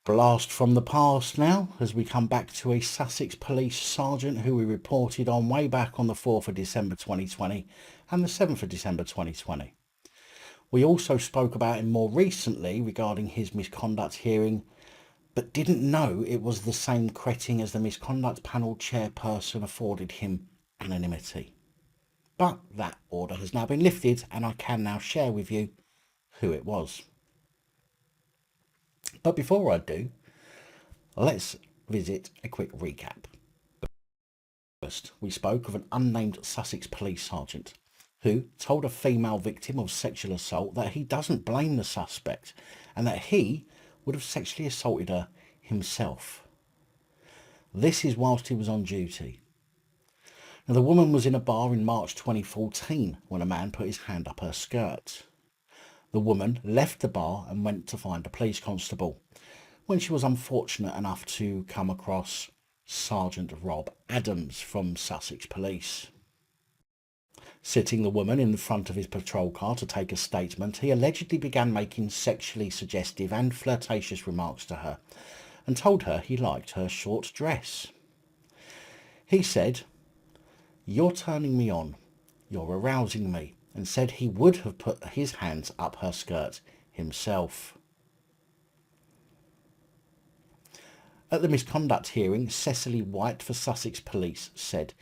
Blast from the past now, as we come back to a Sussex police sergeant who we reported on way back on the 4th of December 2020 and the 7th of December 2020. We also spoke about him more recently regarding his misconduct hearing, but didn't know it was the same cretin as the misconduct panel chairperson afforded him anonymity. But that order has now been lifted and I can now share with you who it was. But before I do, let's visit a quick recap. First, we spoke of an unnamed Sussex police sergeant who told a female victim of sexual assault that he doesn't blame the suspect and that he would have sexually assaulted her himself. This is whilst he was on duty. Now, the woman was in a bar in March 2014 when a man put his hand up her skirt. The woman left the bar and went to find a police constable when she was unfortunate enough to come across Sergeant Rob Adams from Sussex Police. Sitting the woman in the front of his patrol car to take a statement, he allegedly began making sexually suggestive and flirtatious remarks to her and told her he liked her short dress. He said, "You're turning me on, you're arousing me," and said he would have put his hands up her skirt himself. At the misconduct hearing, Cecily White for Sussex Police said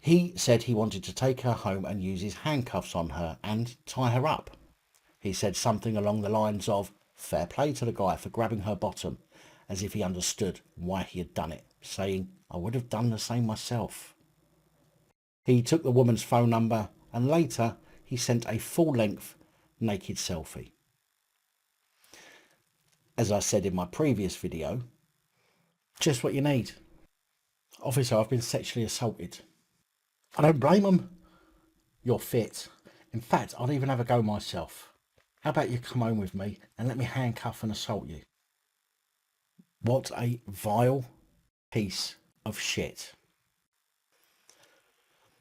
he wanted to take her home and use his handcuffs on her and tie her up. He said something along the lines of, "Fair play to the guy for grabbing her bottom," as if he understood why he had done it, saying, "I would have done the same myself." He took the woman's phone number and later he sent a full-length naked selfie. As I said in my previous video, just what you need. "Officer, I've been sexually assaulted." "I don't blame them. You're fit. In fact, I'd even have a go myself. How about you come home with me and let me handcuff and assault you?" What a vile piece of shit.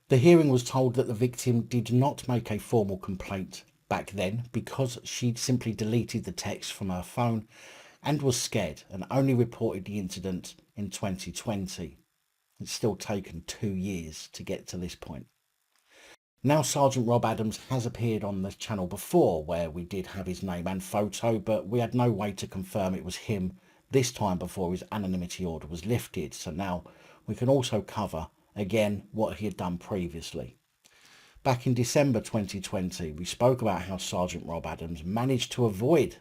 The hearing was told that the victim did not make a formal complaint back then because she'd simply deleted the text from her phone and was scared and only reported the incident in 2020. It's still taken 2 years to get to this point. Now, Sergeant Rob Adams has appeared on the channel before where we did have his name and photo, but we had no way to confirm it was him this time before his anonymity order was lifted. So now we can also cover again what he had done previously. Back in December 2020, we spoke about how Sergeant Rob Adams managed to avoid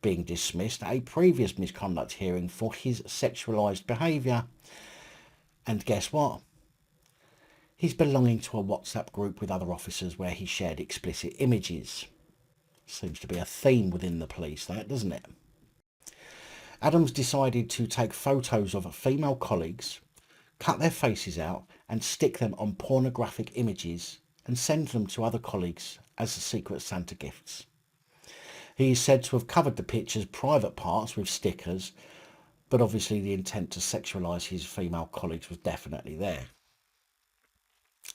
being dismissed at a previous misconduct hearing for his sexualised behaviour. And guess what? He's belonging to a WhatsApp group with other officers where he shared explicit images. Seems to be a theme within the police, that, doesn't it? Adams decided to take photos of female colleagues, cut their faces out and stick them on pornographic images and send them to other colleagues as Secret Santa gifts. He is said to have covered the pictures' private parts with stickers, but obviously the intent to sexualise his female colleagues was definitely there.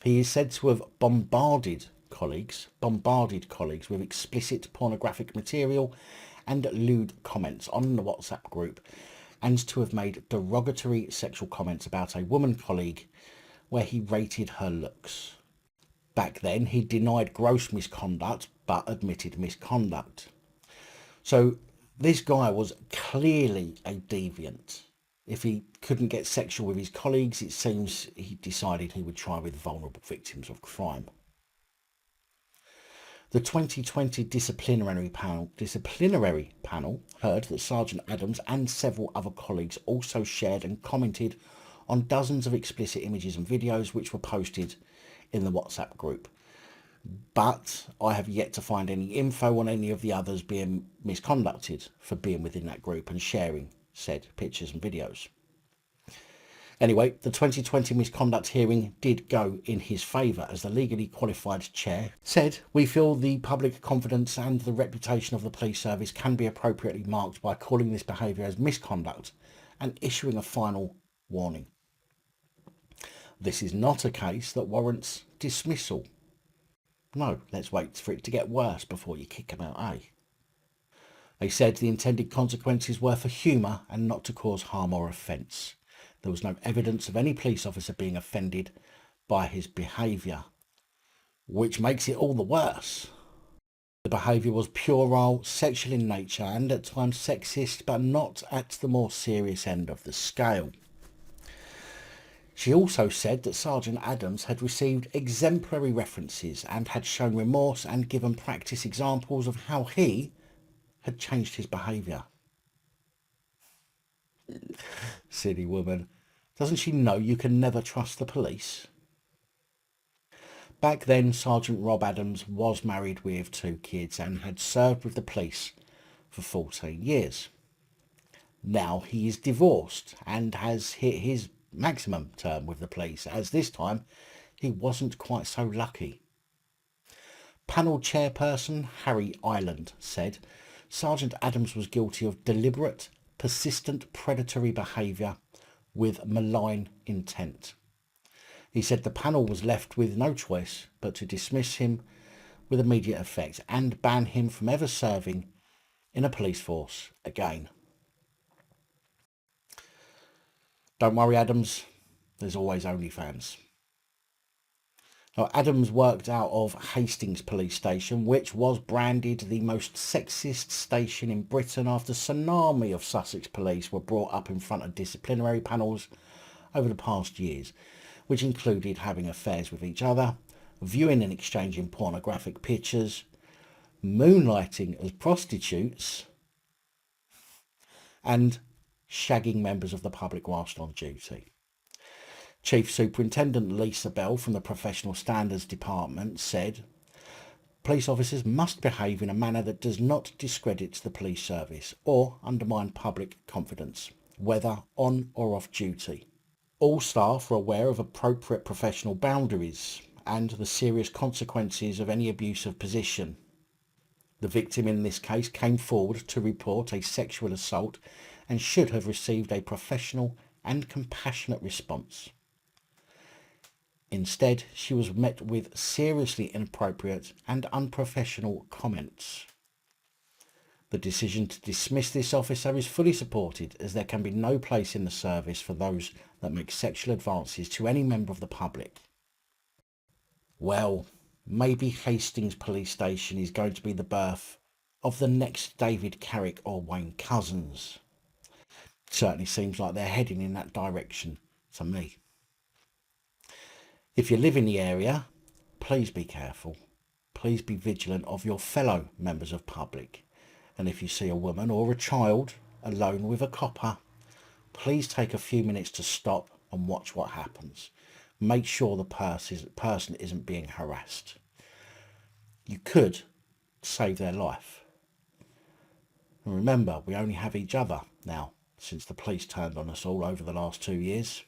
He is said to have bombarded colleagues with explicit pornographic material and lewd comments on the WhatsApp group, and to have made derogatory sexual comments about a woman colleague where he rated her looks. Back then, he denied gross misconduct, but admitted misconduct. So this guy was clearly a deviant. If he couldn't get sexual with his colleagues, it seems he decided he would try with vulnerable victims of crime. The 2020 disciplinary panel heard that Sergeant Adams and several other colleagues also shared and commented on dozens of explicit images and videos which were posted in the WhatsApp group. But I have yet to find any info on any of the others being misconducted for being within that group and sharing said pictures and videos. Anyway, the 2020 misconduct hearing did go in his favour as the legally qualified chair said, "We feel the public confidence and the reputation of the police service can be appropriately marked by calling this behaviour as misconduct and issuing a final warning. This is not a case that warrants dismissal. No, let's wait for it to get worse before you kick him out, eh?" They said the intended consequences were for humour and not to cause harm or offence. There was no evidence of any police officer being offended by his behaviour, which makes it all the worse. The behaviour was puerile, sexual in nature and at times sexist, but not at the more serious end of the scale. She also said that Sergeant Adams had received exemplary references and had shown remorse and given practice examples of how he had changed his behaviour. Silly woman. Doesn't she know you can never trust the police? Back then, Sergeant Rob Adams was married with 2 kids and had served with the police for 14 years. Now he is divorced and has hit his maximum term with the police, as this time he wasn't quite so lucky. Panel chairperson Harry Ireland said Sergeant Adams was guilty of deliberate, persistent predatory behaviour with malign intent. He said the panel was left with no choice but to dismiss him with immediate effect and ban him from ever serving in a police force again. Don't worry, Adams, there's always OnlyFans. Now, Adams worked out of Hastings Police Station, which was branded the most sexist station in Britain after a tsunami of Sussex police were brought up in front of disciplinary panels over the past years, which included having affairs with each other, viewing and exchanging pornographic pictures, moonlighting as prostitutes, and shagging members of the public whilst on duty. Chief Superintendent Lisa Bell from the Professional Standards Department said, police officers must behave in a manner that does not discredit the police service or undermine public confidence, whether on or off duty. All staff are aware of appropriate professional boundaries and the serious consequences of any abuse of position. The victim in this case came forward to report a sexual assault and should have received a professional and compassionate response. Instead, she was met with seriously inappropriate and unprofessional comments. The decision to dismiss this officer is fully supported, as there can be no place in the service for those that make sexual advances to any member of the public. Well, maybe Hastings Police Station is going to be the birth of the next David Carrick or Wayne Couzens. Certainly seems like they're heading in that direction to me. If you live in the area, please be careful. Please be vigilant of your fellow members of public. And if you see a woman or a child alone with a copper, please take a few minutes to stop and watch what happens. Make sure the person isn't being harassed. You could save their life. And remember, we only have each other now, since the police turned on us all over the last 2 years.